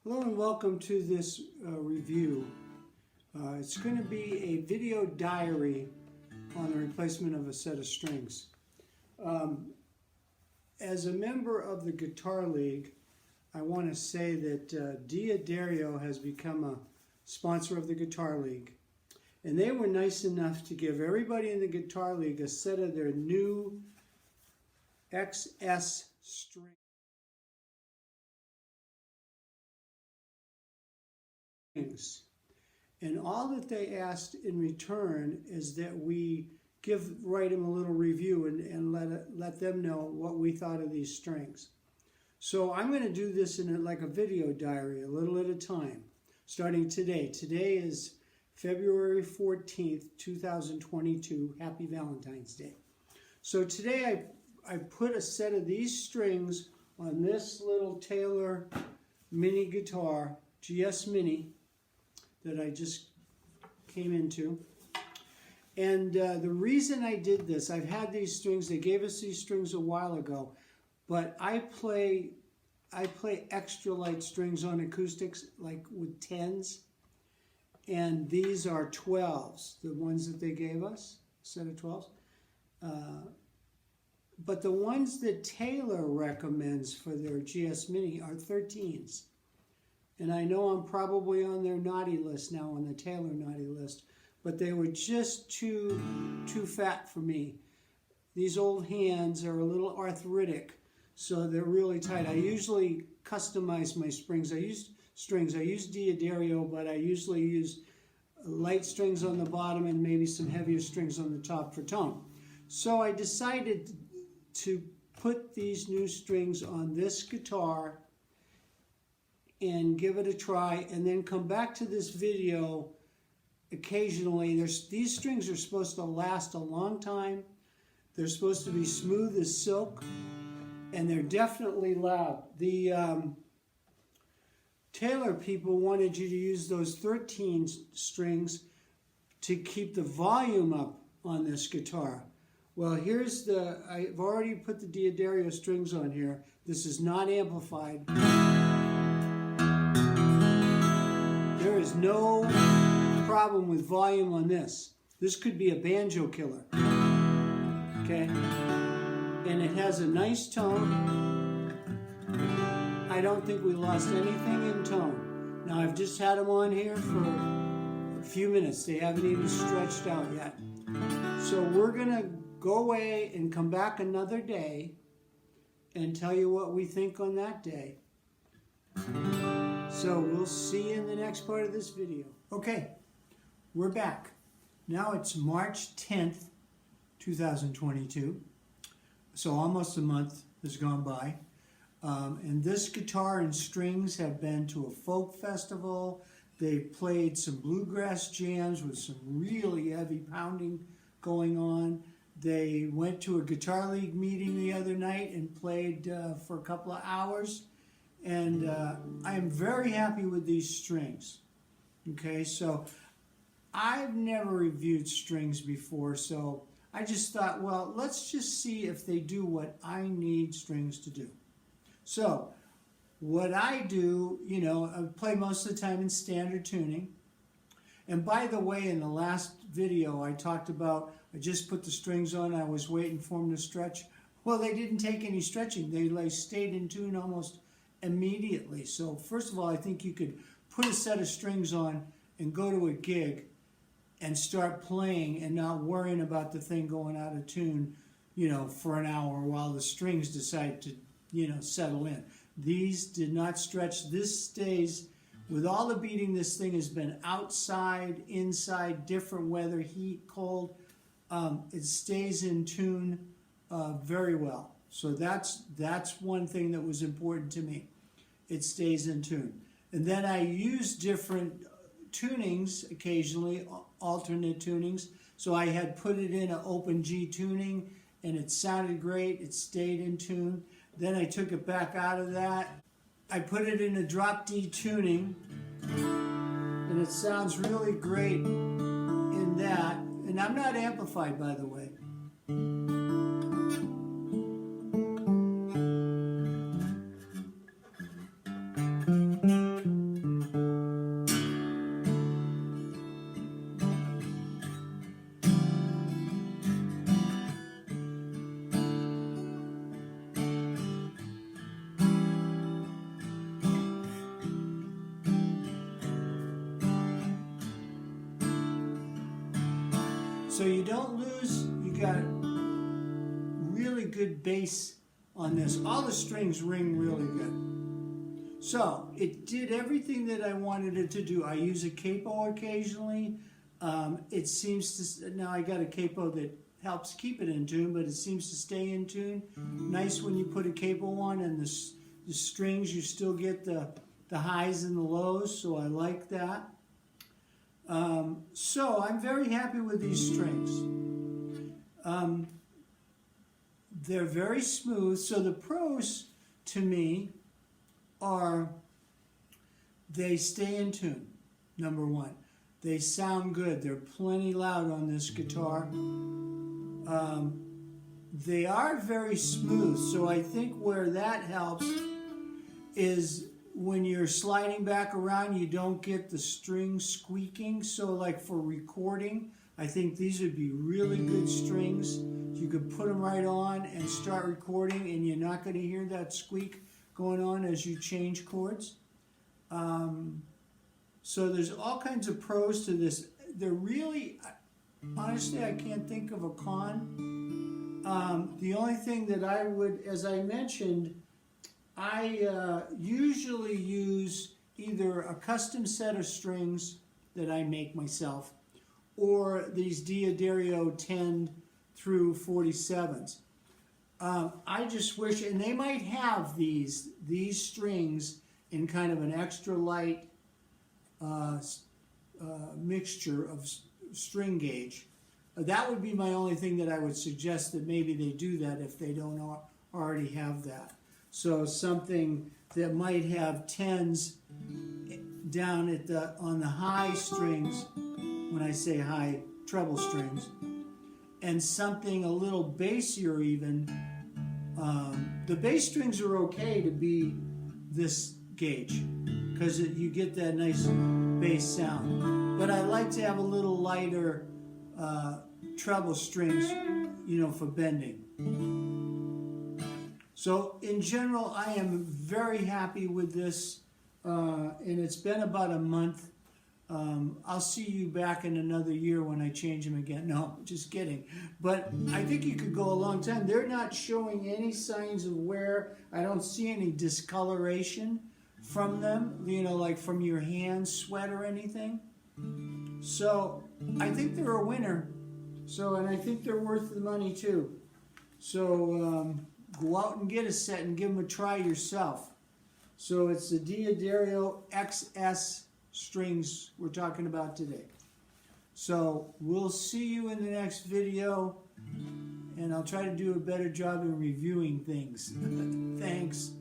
Hello and welcome to this review. It's going to be a video diary on the replacement of a set of strings. As a member of the Guitar League, I want to say that D'Addario has become a sponsor of the Guitar League. And they were nice enough to give everybody in the Guitar League a set of their new XS strings. And all that they asked in return is that we write them a little review and let them know what we thought of these strings. So I'm going to do this in like a video diary, a little at a time, starting today. Today is February 14th, 2022. Happy Valentine's Day. So today I put a set of these strings on this little Taylor mini guitar, GS Mini, that I just came into. And the reason I did this, I've had these strings, they gave us these strings a while ago, but I play extra light strings on acoustics, like with 10s, and these are 12s, the ones that they gave us, a set of 12s. But the ones that Taylor recommends for their GS Mini are 13s. And I know I'm probably on their naughty list now, on the Taylor naughty list, but they were just too fat for me. These old hands are a little arthritic, so they're really tight. I usually customize my strings. I use D'Addario, but I usually use light strings on the bottom and maybe some heavier strings on the top for tone. So I decided to put these new strings on this guitar and give it a try, and then come back to this video occasionally. These strings are supposed to last a long time. They're supposed to be smooth as silk, and they're definitely loud. The Taylor people wanted you to use those 13 strings to keep the volume up on this guitar. Well, I've already put the D'Addario strings on here. This is not amplified. There is no problem with volume on this. This could be a banjo killer. Okay? And it has a nice tone. I don't think we lost anything in tone. Now, I've just had them on here for a few minutes. They haven't even stretched out yet. So we're going to go away and come back another day and tell you what we think on that day. So we'll see you in the next part of this video. Okay, we're back. Now it's March 10th, 2022. So almost a month has gone by. And this guitar and strings have been to a folk festival. They played some bluegrass jams with some really heavy pounding going on. They went to a Guitar League meeting the other night and played for a couple of hours. And I am very happy with these strings. Okay, so I've never reviewed strings before, so I just thought, well, let's just see if they do what I need strings to do. So what I do, I play most of the time in standard tuning. And by the way, in the last video I talked about, I just put the strings on, I was waiting for them to stretch. Well, they didn't take any stretching. They stayed in tune almost immediately. So first of all, I think you could put a set of strings on and go to a gig and start playing and not worrying about the thing going out of tune, for an hour while the strings decide to, settle in. These did not stretch. This stays, with all the beating, this thing has been outside, inside, different weather, heat, cold. It stays in tune very well. So that's one thing that was important to me. It stays in tune. And then I use different tunings occasionally, alternate tunings. So I had put it in an open G tuning and it sounded great. It stayed in tune. Then I took it back out of that. I put it in a drop D tuning and it sounds really great in that. And I'm not amplified, by the way. So you don't lose, you got really good bass on this. All the strings ring really good. So it did everything that I wanted it to do. I use a capo occasionally. It seems to, now I got a capo that helps keep it in tune, but it seems to stay in tune. Nice when you put a capo on and the strings, you still get the highs and the lows, so I like that. So I'm very happy with these strings. They're very smooth. So the pros to me are they stay in tune, number one. They sound good. They're plenty loud on this guitar. They are very smooth, so I think where that helps is when you're sliding back around, you don't get the strings squeaking. So like for recording, I think these would be really good strings. You could put them right on and start recording, and you're not going to hear that squeak going on as you change chords. So there's all kinds of pros to this. They're really, honestly, I can't think of a con. The only thing that I would, as I mentioned, I usually use either a custom set of strings that I make myself or these Diodario 10 through 47s. I just wish, and they might have these strings in kind of an extra light mixture of string gauge. That would be my only thing that I would suggest, that maybe they do that if they don't already have that. So something that might have 10s down at on the high strings, when I say high, treble strings, and something a little bassier even. The bass strings are okay to be this gauge because you get that nice bass sound. But I like to have a little lighter treble strings, you know, for bending. So in general, I am very happy with this, and it's been about a month. I'll see you back in another year when I change them again. No, just kidding. But I think you could go a long time. They're not showing any signs of wear. I don't see any discoloration from them, you know, like from your hand sweat or anything. So I think they're a winner. So, and I think they're worth the money too. So go out and get a set and give them a try yourself. So it's the Diodario XS strings we're talking about today. So we'll see you in the next video, and I'll try to do a better job in reviewing things. Thanks.